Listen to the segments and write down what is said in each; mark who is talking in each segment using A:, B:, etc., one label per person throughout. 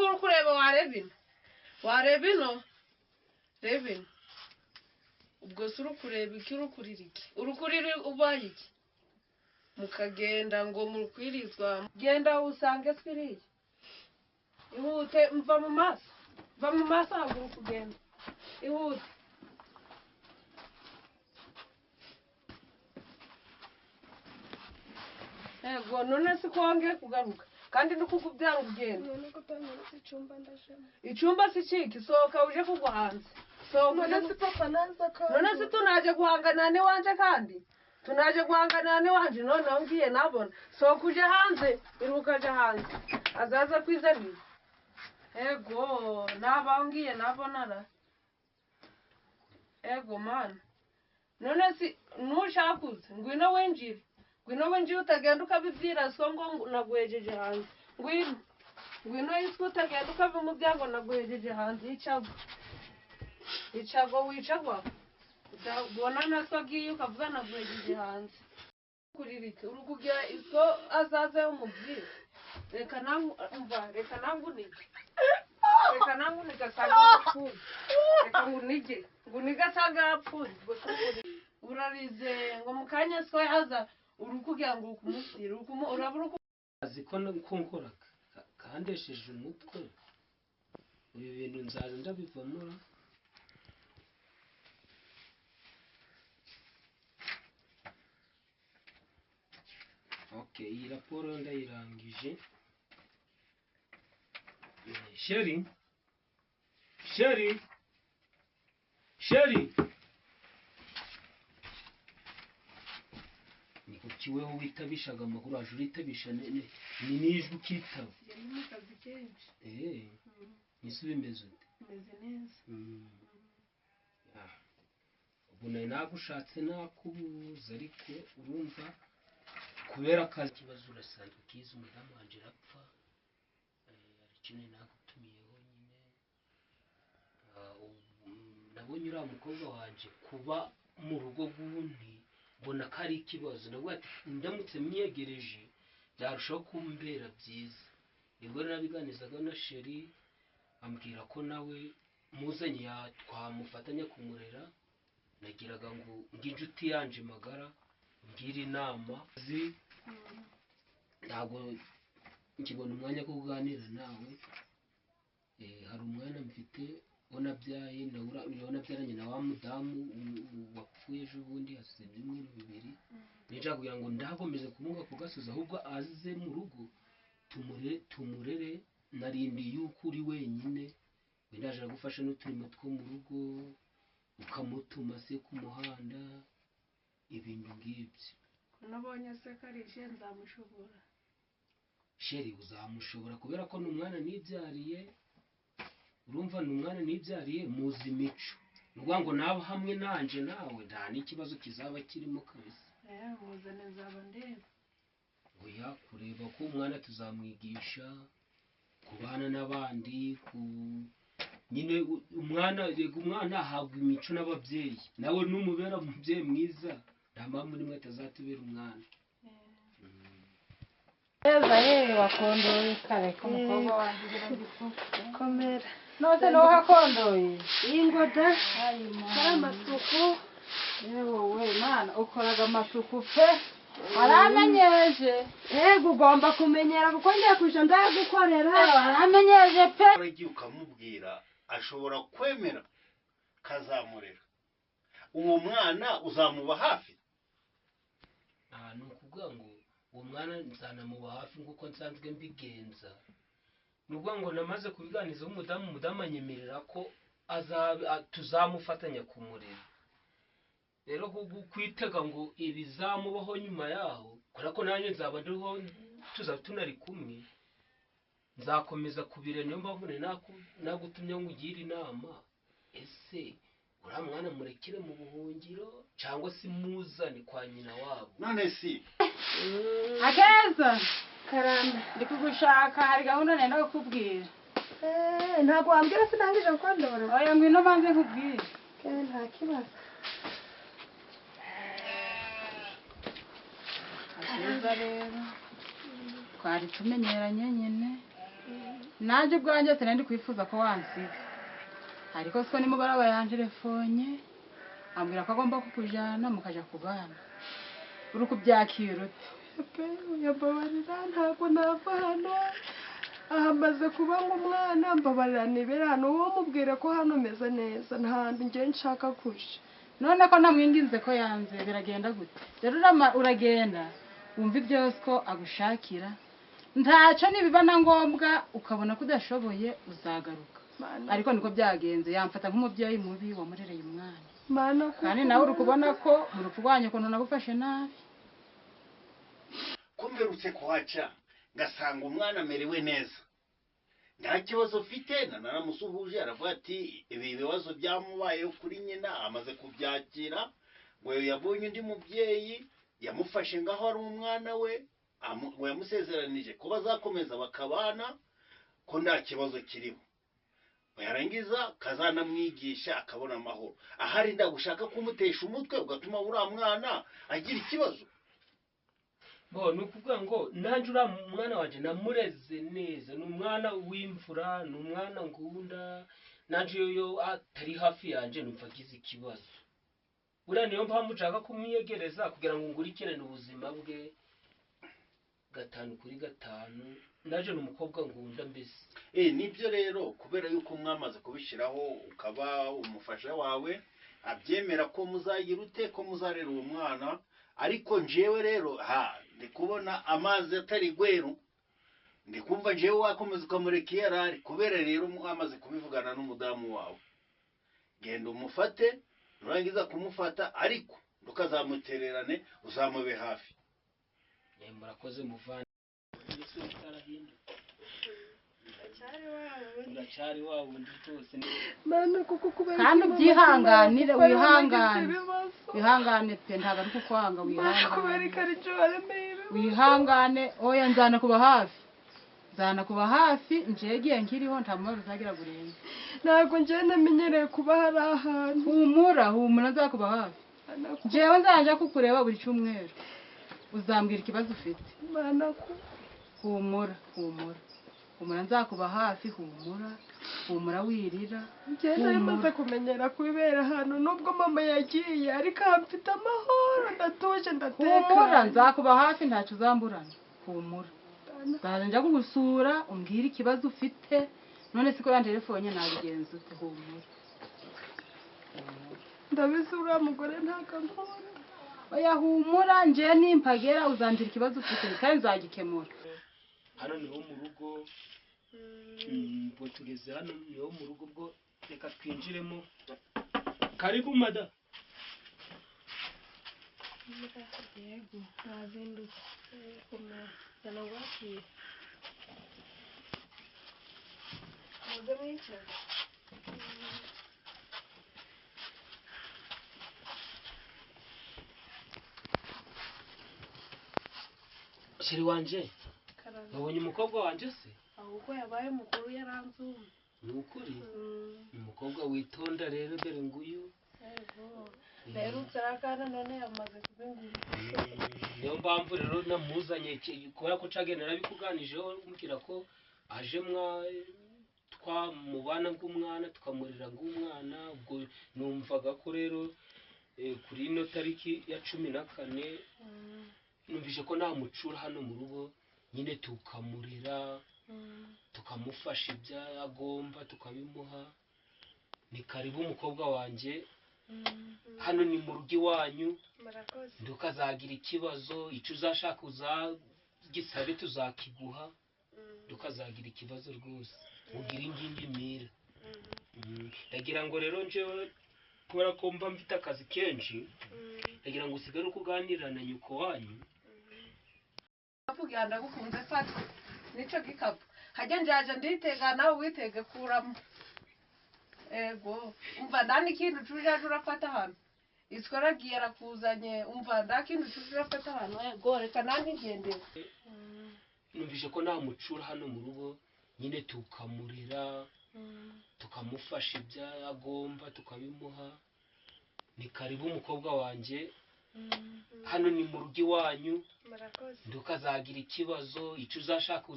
A: kureba wareba ino reba ino ubwo se urukureba iki urukurira ubaye iki mukagenda ngo murukwirizwa genda usange siriya ihute mva mu maso haguruka kugenda ihute ego none si konge kugaruka kandi ndikukubyanga ugenda icumba si ciki sohoka uje kugwa hanze none si tunaje guhangana n'iwanje kandi tunaje guhangana n'iwanje none ngiye nabona sohoka uje hanze iruka aje hanze azaza kwizanira ego nabangiyie nabona ra ego mana none si nushakuze ngwino winjire utagenda ukabibwira so ngo nagwejeje hanze ngwino yitwa utagenda ukabimubwira ngo nagwejeje hanze icago wicagwa ubona naso agiye ukavuga nagwejeje hanze kuririke urukugira iso azaze umubwire reka nangunike asanga yapfuye reka nguniga asanga yapfuye urarize ngo mu kanya so yaza urukugira ngo ukumusire urabura
B: azi ko nkora kandesheje umutwe ibi bintu nzaza ndabivamura okay iyi raporo ndayirangije Sheri kiweho witabishaga amakuru aje uritabisha ni nijwe ukitaba
A: mu kazi kenshi
B: nisi bimeze ute
A: meze neza
B: ubu nayo nagushatse nakubuza ariko urumva kubera akazi kibazo urasanzwe kiza umudamu wanje rapfa arikine nagutumiyeho nyine nabonye uriya mukobwa wanje kuba mu rugo rw'undi mbona ko ari ikibazo nabwo ati ndamutse myegereje byarushaho kumbera byiza nibwo nabiganizaga na Sheri ambwira ko nawe muzanye twamufatanya kumurera nagiraga ngo nginshuti yanje magara ngira inama ntabwo nkibona umwanya wo kuganira nawe hari umwana mfite onabyaye nabyaranye na wa mudamu wapfuye ejo bundi hasize ibyumweru bibiri nija kugira ngo ndagomeze kumuga ku gasozi ahubwo aze mu rugo tumurere narindi yuko uri wenyine wendaje gufasha n'uturimo two mu rugo ukamutuma se ku muhanda ibintu ngibyo
A: nabonye se karishe nzamushobora
B: Sheri uzamushobora kubera ko n'umwana nibyariye urumva n'umwana nibyariye muzi imico nuvuga ngo nabo hamwe nanje nawe nta n'ikibazo kizaba kirimo kabisa
A: muzane nzaba ndeba
B: oya kureba ko umwana tuzamwigisha kubana n'abandi nyine umwana ahabwa imico n'ababyeyi nawe numubera umubyeyi mwiza nta mpamvu nimwe atazatubera umwana
C: wakondoye kare ko umukobwa wanjye ugira
A: komera
C: nose niwo hakondoye
A: ingoda kora amasuku
C: wowe mana ukoraga amasuku pe aramenyeje
A: ugomba kumenyera kuko ngiye kuja ndagukorera
C: aramenyeje pe
D: ugiye ukamubwira ashobora kwemera kazamurera uwo mwana uzamuba hafi
B: ni ukuvuga ngo uwo mwana nzanamuba hafi nk'uko nsanzwe mbigenza nubwo ngo namaze kubiganizaho umudamu anyemerera ko tuzamufatanya kumurera rero kwitega ngo ibizamubaho nyuma yaho kubera ko nanjye nzaba ndiho tuzaba tunari kumwe nzakomeza kubira niyo mpamvu nagutumye ngo ugire inama ese uriya mwana murekere mu buhungiro cyangwa se muzane kwa nyina wabo
D: none si
C: Akeza
A: karamba
C: ndi kugushaka hari gahunda nenda kukubwira
A: ntabwo wambwira sinangije gukondora
C: oya ngwino banze nkubwire
A: nta kibazo
C: Akeza rero twari tumenyeranye nyine nanjye ubwanjye sinari kwifuza ko wansiga ariko siko nimugoroba yanjerefonye ambwira ko agomba kukujyana mukajya kubana uri kubyakira ute
A: yababarira ntabwo nava hano ahamaze kuba nk'umwana mbabarira nibera hano uwo mubwira ko hano meze neza ntahandi njye nshaka kuja
C: none ko namwinginze ko yanze biragenda gute rero uragenda wumva byose ko agushakira ntacyo nibiba na ngombwa ukabona ko udashoboye uzagaruka ariko niko byagenze yamfata nk'umubyeyi mubi wamurereye umwana kandi nawe uri kubona ko mu rupfu rwanyu ukuntu nagufashe nabi
D: ko mperutse kuhaca ngasanga umwana amerewe neza nta kibazo ufite naramusuhuje aravuga ati ibi bibazo byamubayeho kuri nyina amaze kubyakira ngo yabonye undi mubyeyi yamufashe ngaho ari umwana we ngo yamusezeranije ko bazakomeza bakabana ko nta kibazo kirimo yarangiza kazanamwigisha akabona amahoro ahari ndagushaka kumutesha umutwe ugatuma uriya mwana agira ikibazo
B: bo ni ukuvuga ngo nanjye uriya mwana wanjye namureze neza ni umwana w'imfura ni umwana ngunda nanjye iyo atari hafi yanjye numva agize ikibazo buriya niyo mpamvu nshaka kumwiyegereza kugira ngo ngurikirane ubuzima bwe 5/5 naje ni umukobwa ngunda mbese
D: nibyo rero kubera yuko mwamaze kubishyiraho ukaba umufasha wawe abyemera ko muzagira ute ko muzarera uwo mwana ariko njyewe rero ndi kubona amazi atari gweru ndi kumva njyewe wakomeza ukamureka iyo yarari kubera rero mwamaze kubivugana n'umudamu wawe genda umufate nurangiza kumufata ariko ntukazamutererane uzamube hafi
B: murakoze muvana uracyari wawe ndi rwose
C: kandi ubyihanganire wihangane pe ntabwo ari kukwanga wihangane oya nzanakuba hafi njegiye nkiriho nta mubare uzagira gurenga
A: ntabwo njyewe namenyereye kuba hari ahantu
C: humura nzakuba hafi njyewe nzajya kukureba buri cyumweru uzambwira ikibazo ufite humura nzakuba hafi humura wirira
A: njyewe namaze kumenyera kubera hano nubwo mama yagiye ariko mfite amahoro ndatuje ndatekanye
C: humura nzakuba hafi ntacyo uzamburana humura nzajya kugusura umbwire ikibazo ufite none siko ya telefone nabigenza ute humura
A: ndabizi uriya mugore ntabwo ankunda
C: oya humura njyewe nimpagera uzambwira ikibazo ufite kandi nzagikemura
B: hano niho mu rugo ubwo tugeze hano niho mu rugo bwo reka twinjiremo karibu mada
A: yego nazindutse kumazana ngwakira muze mwicara
B: sheri wanje wabonye umukobwa wanje se
A: ahubwo yabaye mukuru yaranzuma
B: ni ukuri umukobwa witonda rero dore nguyu
A: mperutse arakana none yamaze kuba inguyu
B: niyo mpamvu rero namuzanye kubera ko cagenera bikuganijeho mbwira ko aje twamubana ng'umwana tukamurira ng'umwana ubwo numvaga ko rero kuri ino tariki ya 14 numvise ko namucura hano mu rugo nyine tukamurira tukamufasha ibyo agomba tukabimuha ni karibu umukobwa wanjye hano ni mu rugo iwanyu ntukazagira ikibazo icyo uzashaka uzagisabe tuzakiguha ntukazagira ikibazo rwose ugira ingingimira ndagira ngo rero njyewe kubera ko mba mfite akazi kenshi ndagira ngo usigare ukuganira na nyuko wanyu
A: kugira ndagukunze fata nico gikapu hajya njaje nditega nawe witege kuramo ego umva ndani kintu tuje urafata hano iswaragiye arakuzanye umva ndakintu tuje urafata hano ego reka nandi ngendera
B: numvise ko namucura hano mu rugo nyine tukamurira tukamufasha ibyo agomba tukabimuha ni karibu umukobwa wanjye hano ni mu rugo iwanyu ntukazagira ikibazo icyo uzashaka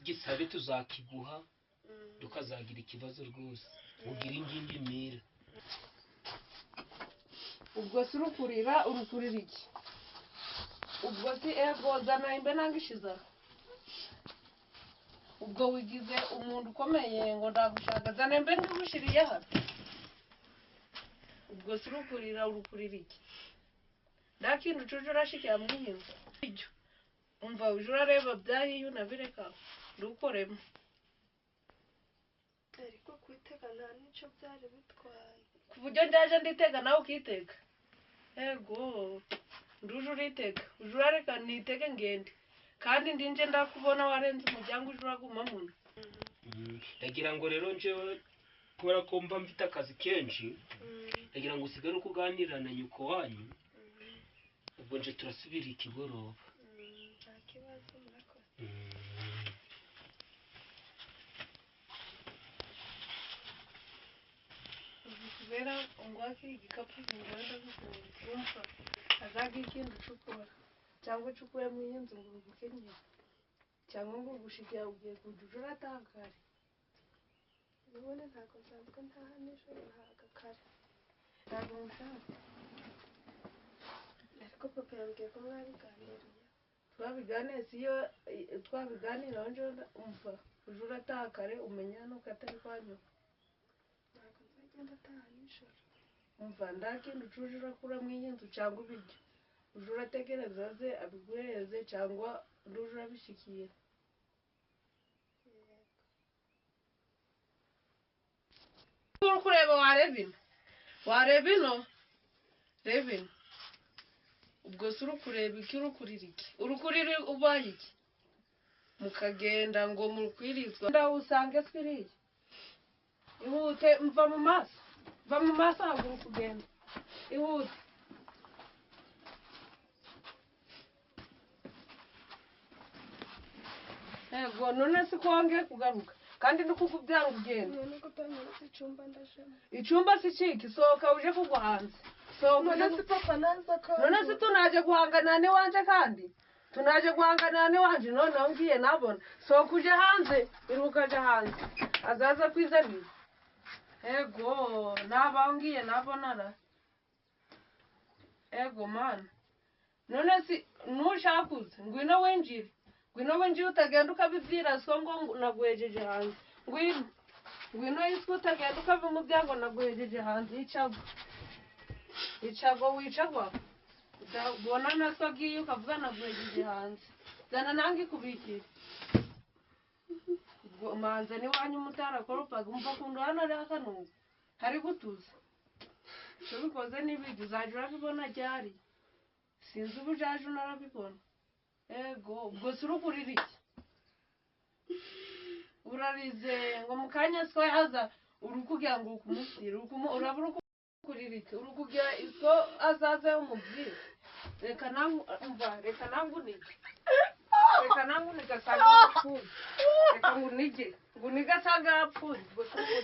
B: gisabe tuzakiguha tukazagira ikibazo rwose ugira ingimbi mira.
A: ubwo si urukurira iki ubwo si ego zana imbe nangishiza ubwo wigize umuntu ukomeye ngo ndagushaka zana imbe ngigushiriye hano ubwo si urukurira iki nta kintu ucuje urashikira mwihinza ibyo umva uje urareba byahiye unabireka ndukoremo
E: ariko kwitega nta n'icyo byari bitwaye
A: ku buryo ndaje nditega nawe ukitega ego nduje uritega uje urareka nitege ngende kandi ndinje ndakubona warenze umuryango uje uraguma muno
B: ndagira ngo rero njyewe kubera ko mba mfite akazi kenshi ndagira ngo usigare uko uganira na nyuko wanyu ubwo nje turasubira ikigoroba.
E: nta kibazo murakoze
A: kubera ungwaki igikapu ngenda gukumva azaga ikindi ucukura cyangwa ucukuye mu yinzu ngo ugukenye cyangwa ngo ugushikiye ugiye kujuja uratangare
E: ubundi ntabwo nsanzwe ntaha nijoro ntahaga kare
A: ntabwo mushaka
E: ariko papa yambwiye ko mwabiganiriye
A: twabiganiye si iyo twabiganiraho nje umva uje urataha kare umenya nuko atari kwanyu
E: ntabwo nzagenda ataha nijoro
A: umva nta kintu ucuje urakura mu yinzu cyangwa ibiryo uje urategereza ze abiguhereze cyangwa nduje urabishyikira uri kureba wareba ino reba ino ubwo si uri kureba iki urukurira ubaye iki mukagenda ngo mukwirizwa ndaho usange siriya ihute mva mu maso ntabwo uri kugenda ihute yego none si ko wongeye kugaruka kandi no kukubwira ngo ugende
E: none ko utanyeretse icyumba ndajemo
A: icyumba si kiki sohoka uje kugwa hanze
E: none si papa naza ko
A: none si tunaje guhangana n'iwanje kandi tunaje guhangana n'iwanje noneho ngiye nabona sohoka uje hanze iruka aje hanze azaza kwizanira ego nabaho ngiye nabonara ego mana none si ntushakuze ngwino winjire utagenda ukabibwira so ngo nagwejeje hanze ngwino yitwa utagenda ukabimubwira ngo nagwejeje hanze icago wicagwa ubona na so agiye ukavuga nagwejeje hanze zana nange ikubikire ubwo manze n'iwanyu mutarakoropaga umva kundu hano ari akanubu hari gutuza icyo bikoze n'ibiryo uzajya urabibona ryari sinzi ubu ujaje unarabibona ego ubwo si urukurira iki urarize ngo mu kanya siko yaza urukugira ngo ukumusire uraba urukurira iki urukugira iso azaze umubwire reka nangunike asanga yapfuye reka ngunige asanga yapfuye ubwo si urukurira